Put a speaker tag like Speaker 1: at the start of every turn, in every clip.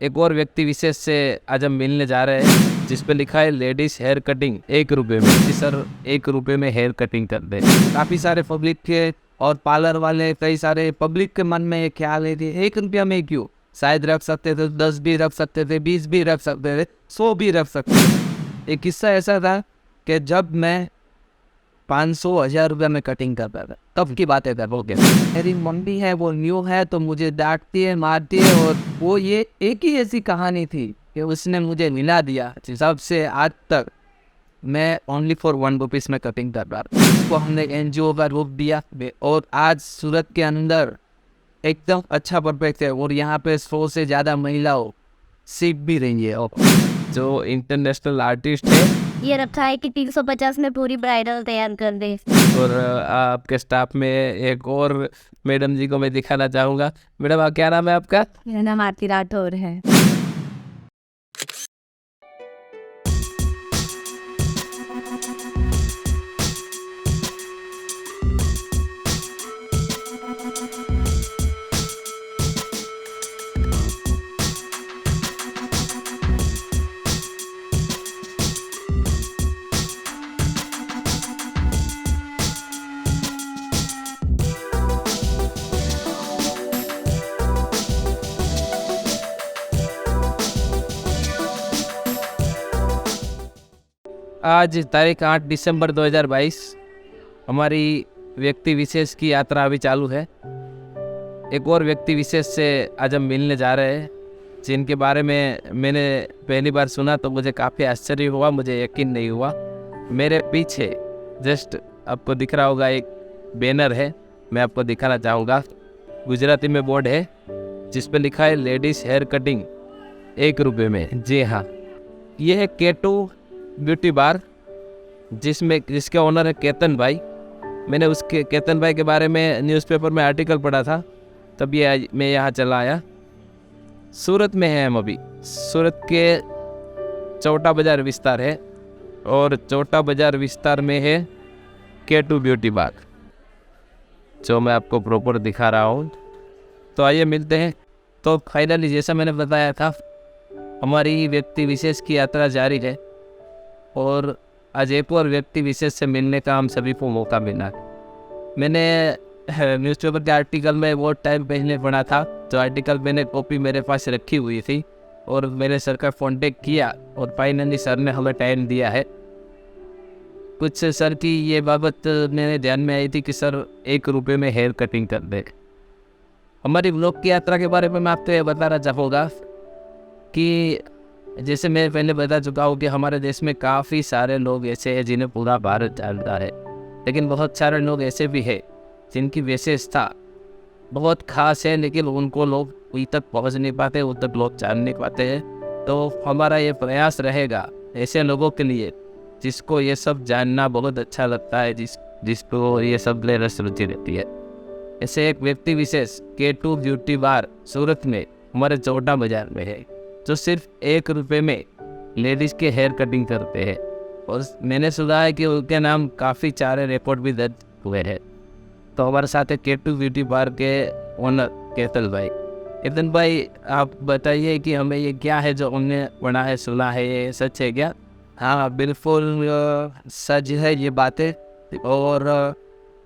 Speaker 1: एक और व्यक्ति विशेष से आज हम मिलने जा रहे हैं, जिस पे लिखा है लेडीज हेयर कटिंग 1 रुपये में। जी सर, 1 रुपये में हेयर कटिंग कर दे। काफ़ी सारे पब्लिक के और पार्लर वाले, कई सारे पब्लिक के मन में ये ख्याल है कि 1 रुपया में क्यों, शायद रख सकते थे, 10 भी रख सकते थे, 20 भी रख सकते थे, 100 भी रख सकते थे। एक किस्सा ऐसा था कि जब मैं 500-1000 रुपये में कटिंग करता था, तब की बातें कर रहा हूँ। मेरी मम्मी है वो न्यू है तो मुझे डांटती है, मारती है, और वो ये एक ही ऐसी कहानी थी कि उसने मुझे मिला दिया। तब से आज तक मैं ओनली फॉर 1 रुपीज़ में कटिंग कर रहा था। उसको हमने NGO का रूप दिया और आज सूरत के अंदर एकदम अच्छा परफेक्ट है, और यहाँ पे 100 से ज़्यादा महिलाओं सीख भी रही है। और जो इंटरनेशनल आर्टिस्ट है
Speaker 2: ये रखा है कि 350 में पूरी ब्राइडल तैयार कर दे।
Speaker 1: और आपके स्टाफ में एक और मैडम जी को मैं दिखाना चाहूँगा। मैडम, क्या नाम है आपका?
Speaker 2: मेरा नाम आरती राठौर है।
Speaker 1: आज तारीख 8 दिसंबर 2022 हमारी व्यक्ति विशेष की यात्रा अभी चालू है। एक और व्यक्ति विशेष से आज हम मिलने जा रहे हैं, जिनके बारे में मैंने पहली बार सुना तो मुझे काफ़ी आश्चर्य हुआ, मुझे यकीन नहीं हुआ। मेरे पीछे जस्ट आपको दिख रहा होगा एक बैनर है, मैं आपको दिखाना चाहूँगा। गुजराती में बोर्ड है जिस पे लिखा है लेडीज़ हेयर कटिंग 1 रुपये में। जी हाँ, ये है K2 ब्यूटी बार, जिसके ओनर है केतन भाई। मैंने उसके केतन भाई के बारे में न्यूज़पेपर में आर्टिकल पढ़ा था, तब ये मैं यहाँ चला आया। सूरत में है हम अभी। सूरत के चौटा बाज़ार विस्तार है, और चौटा बाज़ार विस्तार में है K2 ब्यूटी बार, जो मैं आपको प्रॉपर दिखा रहा हूँ। तो आइए मिलते हैं। तो फाइनली जैसा मैंने बताया था, हमारी व्यक्ति विशेष की यात्रा जारी है, और आज एक और व्यक्ति विशेष से मिलने का हम सभी को मौका मिला। मैंने न्यूज़पेपर के आर्टिकल में वो टाइम पहले पढ़ा था, जो आर्टिकल मैंने कॉपी मेरे पास रखी हुई थी, और मैंने सर का कॉन्टेक्ट किया, और फाइनली सर ने हमें टाइम दिया है। कुछ सर की ये बाबत मेरे ध्यान में आई थी कि सर 1 रुपये में हेयर कटिंग कर दे। हमारी व्लॉग की यात्रा के बारे में मैं आपको ये बताना चाहूँगा कि जैसे मैं पहले बता चुका हूँ कि हमारे देश में काफ़ी सारे लोग ऐसे हैं जिन्हें पूरा भारत जानता है, लेकिन बहुत सारे लोग ऐसे भी हैं जिनकी विशेषता बहुत ख़ास है, लेकिन उनको लोग वहीं तक पहुँच नहीं पाते, उन तक लोग जान नहीं पाते हैं। तो हमारा ये प्रयास रहेगा ऐसे लोगों के लिए जिसको ये सब जानना बहुत अच्छा लगता है, जिसको ये सब ले रस रुचि रहती है। ऐसे एक व्यक्ति विशेष K2 ब्यूटी बार सूरत में हमारे चौटा बाज़ार में है, जो सिर्फ 1 रुपये में लेडीज़ के हेयर कटिंग करते हैं, और मैंने सुना है कि उनके नाम काफ़ी सारे रिकॉर्ड भी दर्ज हुए हैं। तो हमारे साथ है K2 ब्यूटी बार के ओनर केतन भाई। केतन भाई, आप बताइए कि हमें ये क्या है जो हमने पढ़ा है, सुना है, ये सच है क्या? हाँ बिल्कुल सच है ये बातें। और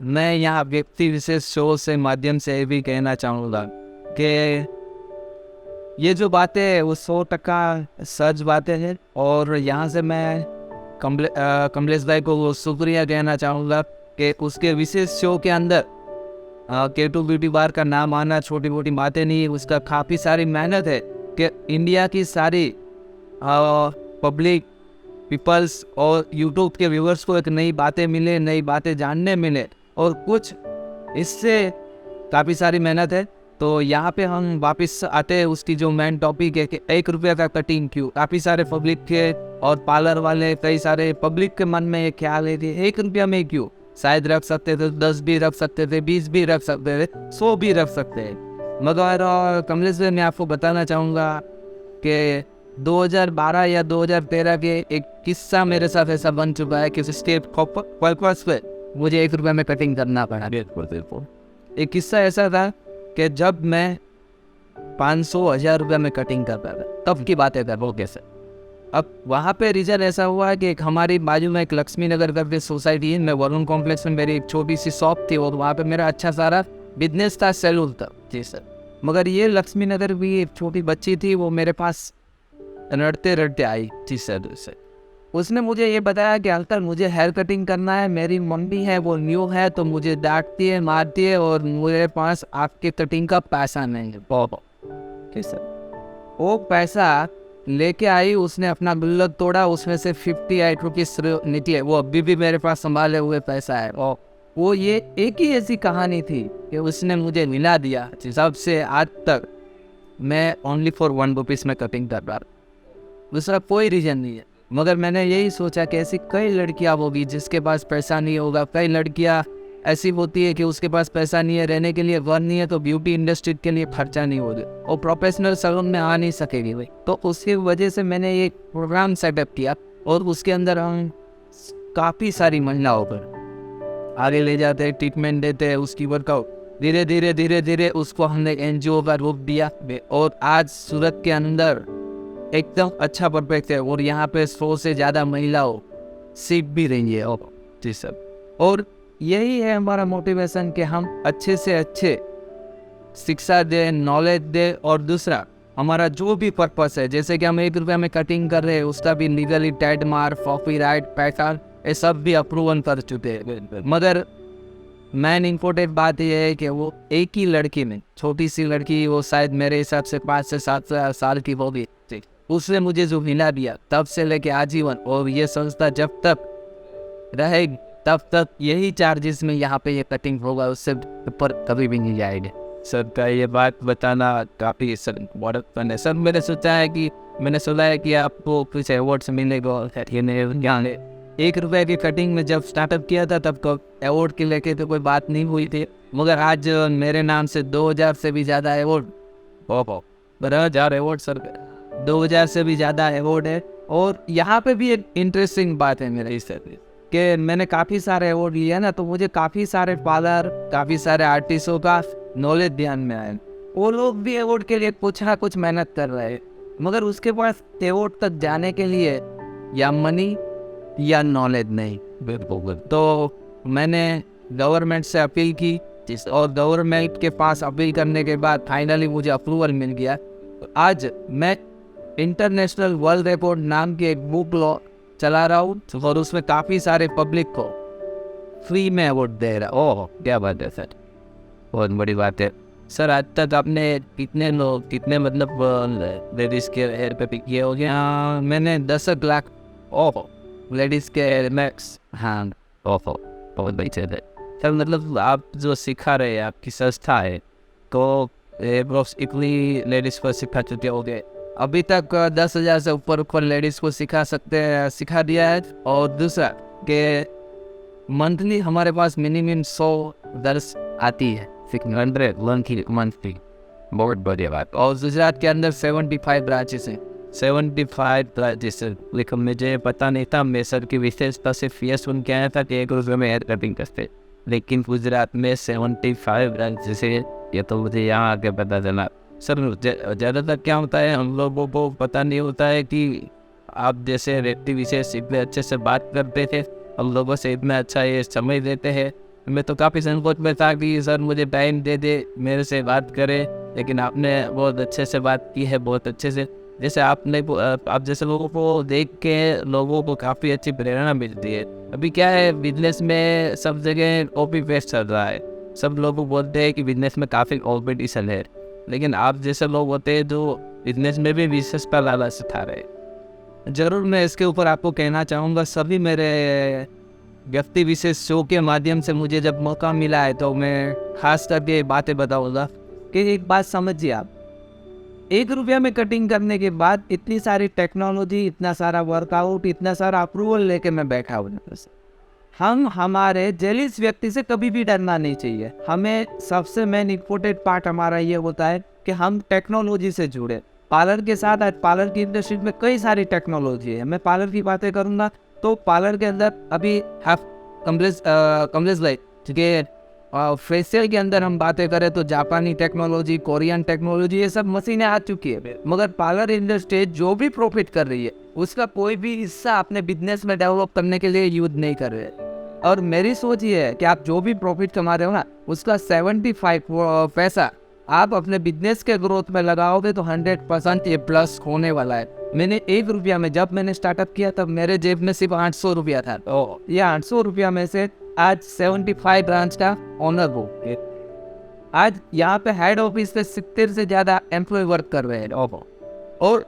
Speaker 1: मैं यहाँ व्यक्ति विशेष शो से माध्यम से ये भी कहना चाहूँगा कि ये जो बातें हैं वो 100% सच बातें हैं, और यहाँ से मैं कमलेश भाई को शुक्रिया कहना चाहूँगा कि उसके विशेष शो के अंदर K2 ब्यूटी बार का नाम आना छोटी मोटी बातें नहीं है। उसका काफ़ी सारी मेहनत है कि इंडिया की सारी पब्लिक पीपल्स और यूट्यूब के व्यूअर्स को एक नई बातें मिले, नई बातें जानने मिले, और कुछ इससे काफ़ी सारी मेहनत है। तो यहाँ पे हम वापस आते हैं उसकी जो मेन टॉपिक है कि 1 रुपये का कटिंग क्यों। काफ़ी सारे पब्लिक के और पार्लर वाले, कई सारे पब्लिक के मन में ये ख्याल है कि 1 रुपया में क्यों, शायद रख सकते थे, 10 भी रख सकते थे, 20 भी रख सकते थे, 100 भी रख सकते हैं। मगर कमलेश भाई, मैं आपको बताना चाहूँगा कि 2012 या 2013 के एक किस्सा मेरे साथ ऐसा बन चुका है कि स्टेट पर्पस पे मुझे 1 रुपये में कटिंग करना पड़ा। बिल्कुल। एक किस्सा ऐसा था कि जब मैं 500,000 रुपये में कटिंग कर रहा था, तब की बातें कर वो कैसे। अब वहाँ पे रीज़न ऐसा हुआ कि एक हमारी बाजू में एक लक्ष्मी नगर करके सोसाइटी है, मैं वरुण कॉम्प्लेक्स में मेरी एक छोटी सी शॉप थी और वहाँ पे मेरा अच्छा सारा बिजनेस था, सैलून था। जी सर। मगर ये लक्ष्मी नगर भी एक छोटी बच्ची थी, वो मेरे पास रड़ते रड़ते आई। जी सर। उसने मुझे ये बताया कि अंकल मुझे हेयर कटिंग करना है, मेरी मम्मी है वो न्यू है तो मुझे डांटती है, मारती है और मेरे पास आपके कटिंग का पैसा नहीं है। बहुत ठीक सर। वो पैसा लेके आई, उसने अपना गुल्लक तोड़ा, उसमें से 58 रुपीज़ निकले। वो अभी भी मेरे पास संभाले हुए पैसा है। और वो ये एक ही ऐसी कहानी थी कि उसने मुझे मिला दिया। तब से आज तक मैं ओनली फॉर 1 रुपीज़ में कटिंग कर रहा हूँ, दूसरा कोई रीज़न नहीं है। मगर मैंने यही सोचा कि ऐसी कई लड़कियाँ होगी जिसके पास पैसा नहीं होगा, कई लड़कियाँ ऐसी होती है कि उसके पास पैसा नहीं है, रहने के लिए घर नहीं है, तो ब्यूटी इंडस्ट्री के लिए खर्चा नहीं होगा और प्रोफेशनल सैलून में आ नहीं सकेगी भाई। तो उसकी वजह से मैंने ये प्रोग्राम सेटअप किया और उसके अंदर हम काफ़ी सारी महिलाओं पर आगे ले जाते हैं, ट्रीटमेंट देते हैं, उसकी वर्कआउट धीरे धीरे उसको हमने NGO का रूप दिया और आज सूरत के अंदर एकदम अच्छा परफेक्ट है और यहाँ पे 100 से ज़्यादा महिलाओं सीख भी रही है। और जी सर, और यही है हमारा मोटिवेशन कि हम अच्छे से अच्छे शिक्षा दें, नॉलेज दें। और दूसरा हमारा जो भी पर्पस है, जैसे कि हम 1 रुपये में कटिंग कर रहे हैं, उसका भी लीगली ट्रेडमार्क, कॉपीराइट, पैटर्न ये सब भी अप्रूवल कर चुके हैं। मगर मेन इम्पोर्टेंट बात यह है कि वो एक ही लड़की में, छोटी सी लड़की, वो शायद मेरे हिसाब से 5 से 7 साल की होगी, उसने मुझे जो मिला दिया तब से लेके आजीवन, और ये संस्था जब तक रहेगी तब तक यही चार्जेस में यहाँ पे ये कटिंग होगा, उससे ऊपर कभी भी नहीं जाएगा। सर का ये बात बताना काफ़ी सर बहुत फन है सर। मैंने सुना है कि आपको कुछ अवार्ड्स मिलेगा। यहाँ 1 रुपये की कटिंग में जब स्टार्टअप किया था तब तो अवार्ड के लेके तो कोई बात नहीं हुई थी, मगर आज मेरे नाम से 2000 से भी ज़्यादा अवार्ड, 12,000 अवार्ड सर, 2000 से भी ज़्यादा अवार्ड है। और यहाँ पे भी एक इंटरेस्टिंग बात है मेरे हिसाब से कि मैंने काफ़ी सारे अवार्ड लिए हैं ना, तो मुझे काफ़ी सारे पार्लर, काफ़ी सारे आर्टिस्टों का नॉलेज ध्यान में आया। वो लोग भी अवार्ड के लिए कुछ ना कुछ मेहनत कर रहे हैं, मगर उसके पास अवार्ड तक जाने के लिए या मनी या नॉलेज नहीं। बिल्कुल। तो मैंने गवर्नमेंट से अपील की और गवर्नमेंट के पास अपील करने के बाद फाइनली मुझे अप्रूवल मिल गया। आज मैं इंटरनेशनल वर्ल्ड रिकॉर्ड नाम की एक बुक लॉ चला रहा हूँ और उसमें काफ़ी सारे पब्लिक को फ्री में अवार्ड दे रहा। ओह क्या बात है सर, बहुत बड़ी बात है सर। आज तक आपने कितने मतलब लेडीज़ के हेयर पे पिक किए हो गया? मैंने 10 लाख लेडीज़ के हेयर मैक्स। हाँ बहुत बड़ी चीज़ है सर। मतलब आप जो सिखा रहे हैं, आपकी संस्था है, तो इतनी लेडीज़ को सिखा चुके हो गए, अभी तक 10,000 से ऊपर लेडीज़ को सिखा दिया है। और दूसरा कि मंथली हमारे पास मिनिमम 100 दर्स आती है, 600 मंथली, बहुत बढ़िया बात। और गुजरात के अंदर 75 ब्रांचेस हैं, 75 ब्रांचेस। लेकिन मुझे पता नहीं था, मैं सर की विशेषता से ये सुन के आया था कि 1 रुपये में हेयर कटिंग करते, लेकिन गुजरात में 75 ब्रांचेस है, ये तो मुझे यहाँ आके पता चला। सर ज़्यादातर क्या होता है, हम लोगों को पता नहीं होता है कि आप जैसे व्यक्ति विशेष इतने अच्छे से बात करते थे, हम लोगों से इतना अच्छा ये समय देते हैं। मैं तो काफ़ी संकोच में था कि सर मुझे टाइम दे दे, मेरे से बात करे, लेकिन आपने बहुत अच्छे से बात की है, बहुत अच्छे से। जैसे आप जैसे लोगों को देख के लोगों को काफ़ी अच्छी प्रेरणा मिलती है। अभी क्या है, बिजनेस में सब जगह कॉपी पेस्ट चल रहा है, सब लोग बोलते हैं कि बिजनेस में काफ़ी कॉम्पिटिशन है, लेकिन आप जैसे लोग होते हैं जो बिजनेस में भी विशेषता लाना सिखा रहे। ज़रूर मैं इसके ऊपर आपको कहना चाहूँगा, सभी मेरे व्यक्ति विशेष शो के माध्यम से मुझे जब मौका मिला है तो मैं खास करके बातें बताऊँगा कि एक बात समझिए आप, 1 रुपया में कटिंग करने के बाद इतनी सारी टेक्नोलॉजी, इतना सारा वर्कआउट, इतना सारा अप्रूवल लेके मैं बैठा हूँ। हम हमारे जेलिस व्यक्ति से कभी भी डरना नहीं चाहिए। हमें सबसे मेन इम्पोर्टेंट पार्ट हमारा ये होता है कि हम टेक्नोलॉजी से जुड़े। पार्लर के साथ आज पार्लर की इंडस्ट्री में कई सारी टेक्नोलॉजी है। मैं पार्लर की बातें करूँगा तो पार्लर के अंदर अभी कमलेश भाई, ठीक है,
Speaker 3: फेशियल के अंदर हम बातें करें तो जापानी टेक्नोलॉजी, कोरियन टेक्नोलॉजी, ये सब मशीनें आ चुकी है। मगर पार्लर इंडस्ट्री जो भी प्रॉफिट कर रही है उसका कोई भी हिस्सा अपने बिजनेस में डेवलप करने के लिए यूज नहीं कर रहे हैं। और मेरी सोच ये है कि आप जो भी प्रॉफिट कमा रहे हो ना, उसका 75 पैसा आप अपने बिजनेस के ग्रोथ में लगाओगे तो 100% ये प्लस होने वाला है। मैंने 1 रुपया में, जब मैंने स्टार्टअप किया तब मेरे जेब में सिर्फ 800 रुपया था। तो ये 800 रुपया में से आज 75 ब्रांच का ओनर हूँ। आज यहाँ पे हेड ऑफिस पे 70 से ज़्यादा एम्प्लॉय वर्क कर रहे हैं। और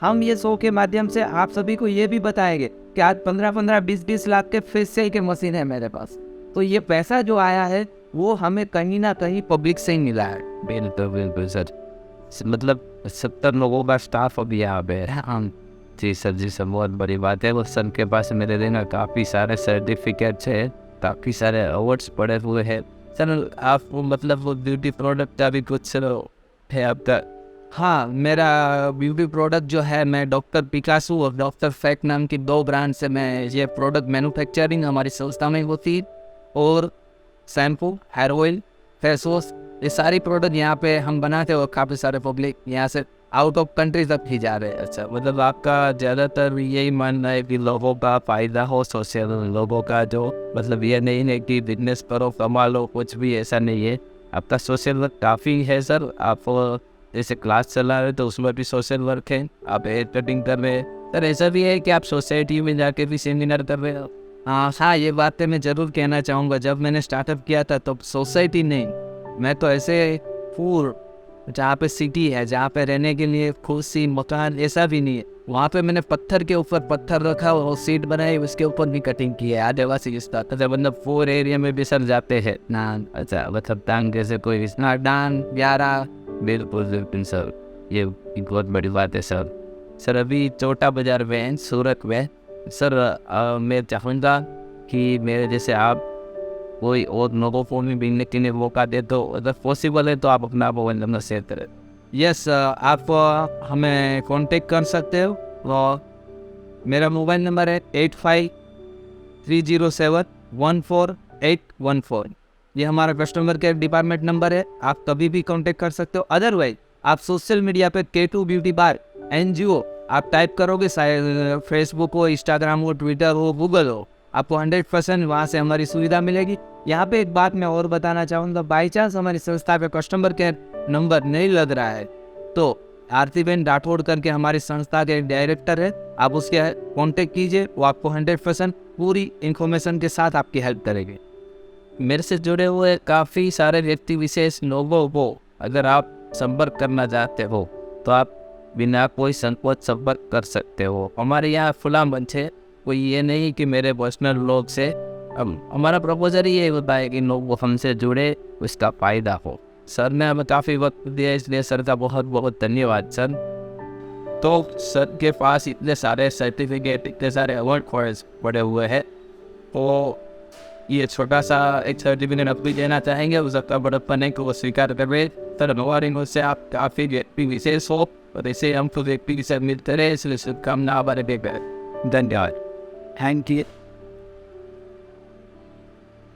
Speaker 3: हम ये शो के माध्यम से आप सभी को ये भी बताएंगे कि आज 15-15, 20-20 लाख के फेशियल के मशीन है मेरे पास। तो ये पैसा जो आया है वो हमें कहीं ना कहीं पब्लिक से ही मिला है।
Speaker 1: बिल्कुल बिल्कुल सर। मतलब 70 लोगों का स्टाफ अभी यहाँ पे है। हम जी सर, जी सर, बहुत बड़ी बात है। वो सर के पास मेरे देना काफ़ी सारे सर्टिफिकेट्स है, काफ़ी सारे अवार्ड्स पड़े हुए हैं। सर आप मतलब वो ब्यूटी प्रोडक्ट का भी कुछ सर है आपका?
Speaker 3: हाँ, मेरा ब्यूटी प्रोडक्ट जो है, मैं डॉक्टर पिकासो और डॉक्टर फैक्ट नाम की 2 ब्रांड से मैं ये प्रोडक्ट मैन्युफैक्चरिंग हमारी संस्था में होती है। और shampoo, hair oil, face wash, ये सारी प्रोडक्ट यहाँ पे हम बनाते हैं और काफ़ी सारे पब्लिक यहाँ से आउट ऑफ कंट्री तक भी जा रहे हैं।
Speaker 1: अच्छा, मतलब आपका ज़्यादातर यही मानना है कि लोगों का फ़ायदा हो, सोशल लोगों का जो मतलब ये नहीं है कि बिजनेस करो कमा लो, कुछ भी ऐसा नहीं है। आपका सोशल वर्क काफ़ी है सर। आप जैसे क्लास चला रहे तो उसमें भी सोशल वर्क है, आप हेयर कटिंग कर रहे हैं सर। ऐसा भी है कि आप सोसाइटी में जाके भी सेमिनार कर रहे हो?
Speaker 3: हाँ, ये बातें मैं ज़रूर कहना चाहूँगा। जब मैंने स्टार्टअप किया था तो सोसाइटी नहीं, मैं तो ऐसे पूर जहाँ पे सिटी है, जहाँ पे रहने के लिए कुर्सी मकान ऐसा भी नहीं है, वहाँ पे मैंने पत्थर के ऊपर पत्थर रखा और सीट बनाई, उसके ऊपर भी कटिंग की है आदिवासी स्टाइल।
Speaker 1: अच्छा, मतलब 4 एरिया में भी सर जाते हैं ना? अच्छा, मतलब टांग जैसे कोई
Speaker 3: डांग 11।
Speaker 1: बिल्कुल बिल्कुल सर, ये बहुत बड़ी बात है सर। सर अभी छोटा बाजार में हैं, सूरत में सर। मैं चाहूँगा कि मेरे जैसे आप कोई और लोगों को भी मिलने के लिए मौका दे, तो अगर पॉसिबल है तो आप अपना मोबाइल नंबर शेयर करें।
Speaker 3: यस, आप हमें कांटेक्ट कर सकते हो। और मेरा मोबाइल नंबर है 8530714814। ये हमारा कस्टमर केयर डिपार्टमेंट नंबर है, आप कभी भी कांटेक्ट कर सकते हो। अदरवाइज आप सोशल मीडिया पे K2 ब्यूटी बार NGO आप टाइप करोगे, फेसबुक हो, इंस्टाग्राम हो, ट्विटर हो, गूगल हो, आपको 100% वहाँ से हमारी सुविधा मिलेगी। यहाँ पे एक बात मैं और बताना चाहूँगा, बाई चांस हमारी संस्था पे कस्टमर केयर नंबर नहीं लग रहा है तो आरतीबेन राठौड़ करके हमारी संस्था के डायरेक्टर है, आप उसके कांटेक्ट कीजिए, वो आपको 100% पूरी इन्फॉर्मेशन के साथ आपकी हेल्प करेंगे।
Speaker 1: मेरे से जुड़े हुए काफ़ी सारे व्यक्ति विशेष लोगों को अगर आप संपर्क करना चाहते हो तो आप बिना कोई संकोच संपर्क कर सकते हो। हमारे यहाँ खुला मंच है, कोई ये नहीं कि मेरे पर्सनल लोग से। हमारा प्रपोजल ये होता है कि लोग हमसे जुड़े, उसका फ़ायदा हो। सर ने हमें काफ़ी वक्त दिया, इसलिए सर का बहुत बहुत धन्यवाद सर। तो सर के पास इतने सारे सर्टिफिकेट, इतने सारे अवार्ड पड़े हुए हैं, तो ये छोटा सा एक सर्टिफिकेट अब भी देना चाहेंगे। हो सकता है बड़प्पन है कि वो स्वीकार कर रहे। सर अवार्ड से आप काफ़ी व्यक्ति विशेष हो और ऐसे हम तो व्यक्ति से मिलते रहे, इसलिए शुभकामना हमारे देकर धन्यवाद।
Speaker 3: Thank you.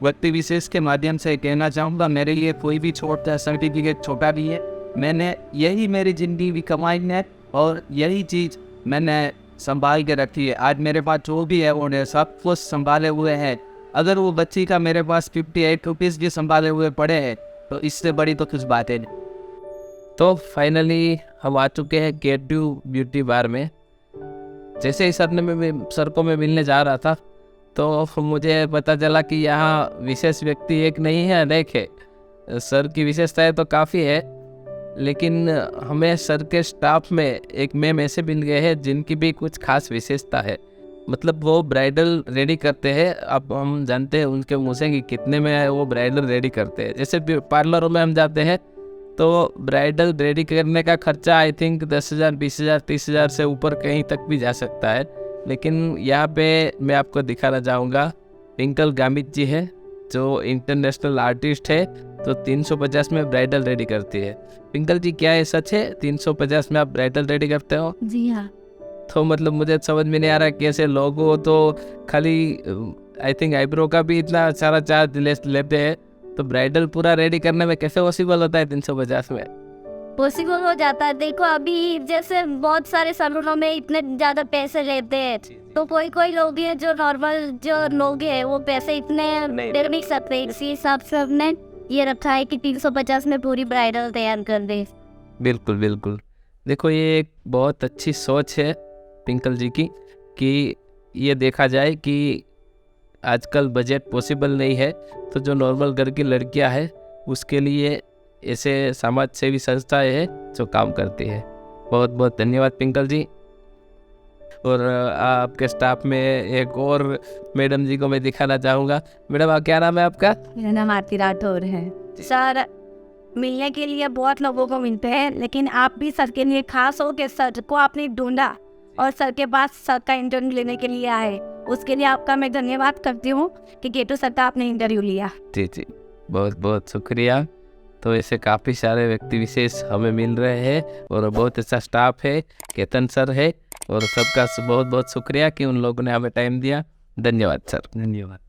Speaker 3: व्यक्ति विशेष के माध्यम से कहना चाहूँगा, मेरे लिए कोई भी छोटा सर्टिफिकेट छोटा भी है। मैंने यही मेरी ज़िंदगी की कमाई है और यही चीज़ मैंने संभाल के रखी है। आज मेरे पास जो भी है वो सब कुछ संभाले हुए हैं। अगर वो बच्ची का मेरे पास 58 रुपीज़ भी संभाले हुए पड़े हैं तो इससे बड़ी तो कुछ बात है नहीं।
Speaker 1: तो फाइनली हम आ चुके हैं K2 ब्यूटी बार में। जैसे ही सर को मैं मिलने जा रहा था तो मुझे पता चला कि यहाँ विशेष व्यक्ति एक नहीं है, अनेक है। सर की विशेषताएं तो काफ़ी है, लेकिन हमें सर के स्टाफ में एक मैम ऐसे मिल गए हैं जिनकी भी कुछ खास विशेषता है। मतलब वो ब्राइडल रेडी करते हैं। अब हम जानते हैं उनके मुँह से कि कितने में वो ब्राइडल रेडी करते हैं। जैसे पार्लरों में हम जाते हैं तो ब्राइडल रेडी करने का खर्चा आई थिंक 10,000, 20,000, 30,000 से ऊपर कहीं तक भी जा सकता है। लेकिन यहाँ पे मैं आपको दिखाना चाहूँगा, ट्विंकल गामित जी है जो इंटरनेशनल आर्टिस्ट है, तो 350 में ब्राइडल रेडी करती है। ट्विंकल जी, क्या ये सच है 350 में आप ब्राइडल रेडी करते हो?
Speaker 2: जी हाँ।
Speaker 1: तो मतलब मुझे समझ में नहीं आ रहा कैसे लोग हो तो खाली आई थिंक आईब्रो का भी इतना सारा चार्ज लेते हैं तो ब्राइडल पूरा रेडी करने में कैसे पॉसिबल होता है 350 में?
Speaker 2: पॉसिबल हो जाता है। देखो अभी जैसे बहुत सारे सैलूनों में इतने ज़्यादा पैसे लेते हैं, तो कोई कोई लोग हैं जो नॉर्मल जो लोग हैं वो पैसे इतने दे नहीं सकते, इसी हिसाब से हमने ये रखा है कि 350 में पूरी ब्राइडल तैयार कर दे।
Speaker 1: बिल्कुल बिल्कुल। देखो ये एक बहुत अच्छी सोच है ट्विंकल जी की, कि ये देखा जाए कि आजकल बजट पॉसिबल नहीं है, तो जो नॉर्मल घर की लड़कियां हैं उसके लिए ऐसे समाज सेवी संस्थाएं हैं जो काम करती है। बहुत बहुत धन्यवाद ट्विंकल जी। और आपके स्टाफ में एक और मैडम जी को मैं दिखाना चाहूँगा। मैडम क्या नाम है आपका?
Speaker 4: मेरा नाम आरती राठौर है। सर मिलने के लिए बहुत लोगों को मिलते हैं, लेकिन आप भी सर के लिए खास हो के सर को आपने ढूंढा और सर के पास सर का इंटरव्यू लेने के लिए आए, उसके लिए आपका मैं धन्यवाद करती हूँ कि गेटू सर का आपने इंटरव्यू लिया।
Speaker 1: जी जी, बहुत बहुत शुक्रिया। तो ऐसे काफ़ी सारे व्यक्ति विशेष हमें मिल रहे हैं और बहुत अच्छा स्टाफ है, केतन सर है, और सबका बहुत बहुत शुक्रिया कि उन लोगों ने हमें टाइम दिया। धन्यवाद सर।
Speaker 3: धन्यवाद।